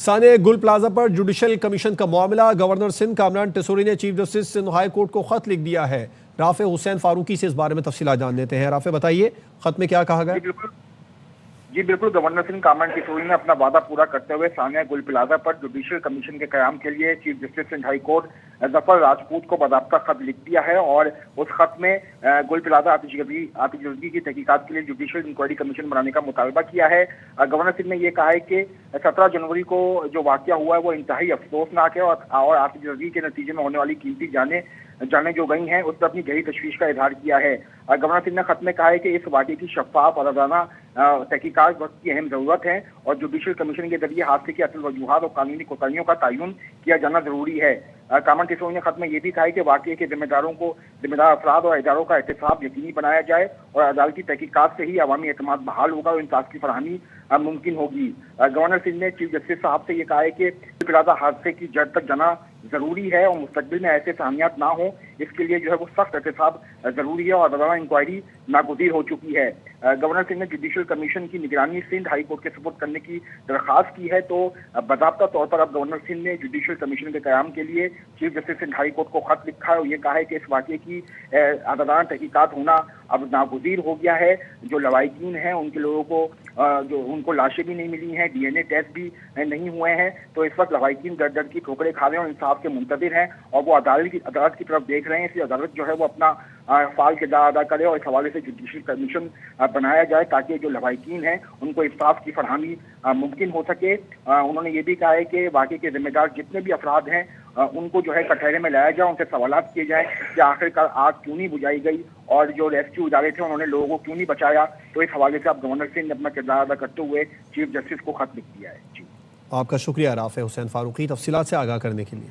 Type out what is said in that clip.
साने गुल प्लाजा पर judicial commission का मामला। गवर्नर सिंध कामरान टिसोरी ने chief justice Sindh high court को खत लिख दिया है। राफे हुसैन फारूकी से इस बारे में तफसीलात जान लेते हैं। राफे, बताइए खत में क्या कहा गया? जी बिल्कुल, गवर्नर सिंह कामरान टिसोरी ने अपना वादा पूरा करते हुए सानिया गुल प्लाजा पर जुडिशियल कमीशन के कयाम के लिए chief justice Sindh high court Zafar Rajput को बाकायदा खत लिख दिया है और उस खत में गुल प्लाजा आतिशगर्दी की तहकीकात के लिए जुडिशियल इंक्वायरी कमीशन बनाने का मुतालबा किया है। गवर्नर सिंह ने यह कहा है कि 17 जनवरी को जो वाकया हुआ है वो इंतहाई अफसोसनाक है और आतिशगर्दी के नतीजे में होने वाली कीमती जाने जो गई हैं उस पर अपनी गहरी तशवीश का इजहार किया है। गवर्नर सिंह ने खत में कहा है कि इस वाकये की शफाफ और आजाना तहकीकात वक्त की अहम जरूरत है और जुडिशियल कमीशन के जरिए हादसे की असल वजूहात और कानूनी कोताहियों का तयन किया जाना जरूरी है। कामरान टिसोरी ने खत में यह भी कहा है कि वाकये के जिम्मेदार अफराद और इदारों का एहतसाब यकीनी बनाया जाए और अदालती तहकीकात से ही अवामी एतमाद बहाल होगा और इंसाफ की फरहमी मुमकिन होगी। गवर्नर सिंह ने चीफ जस्टिस साहब से ये कहा है कि प्लाजा हादसे की जड़ तक जाना जरूरी है और मुस्तकबिल में ऐसे सामियात ना हो, इसके लिए जो है वो सख्त एहतसाब जरूरी है और अदालत इंक्वायरी नागुज़ीर हो चुकी है। गवर्नर सिंह ने जुडिशियल कमीशन की निगरानी सिंध हाई कोर्ट के सुपुर्द करने की दरख्वास्त की है, तो बाकायदा तौर पर अब गवर्नर सिंह ने जुडिशियल कमीशन के कयाम के लिए chief justice Sindh high court को खत लिखा है और ये कहा है कि इस वाकये की आदाना तहकीकात होना अब नागुज़ीर हो गया है। जो लवाहिकीन हैं उनके लोगों को जो उनको लाशें भी नहीं मिली हैं, डीएनए टेस्ट भी नहीं हुए हैं, तो इस वक्त लवाहिकीन दर दर की ठोकरें खा रहे हैं और इंसाफ के मुंतज़िर हैं और वो अदालत की तरफ देख रहे हैं। इसलिए अदालत जो है वो अपना फाल किरदार अदा करे और इस हवाले से जुडिशियल कमीशन बनाया जाए ताकि जो लवाहिकीन हैं उनको इंसाफ की फरहमी मुमकिन हो सके। उन्होंने ये भी कहा है कि वाकई के जिम्मेदार जितने भी अफराद हैं उनको जो है कटहरे में लाया जाए, उनसे सवालात किए जाए कि आखिरकार आग क्यों नहीं बुझाई गई और जो रेस्क्यू इदारे थे उन्होंने लोगों को क्यों नहीं बचाया। तो इस हवाले से अब गवर्नर सिंह ने अपना किरदार अदा करते हुए चीफ जस्टिस को खत लिख दिया है। जी, आपका शुक्रिया राफे हुसैन फारूकी तफसीलात से आगाह करने के लिए।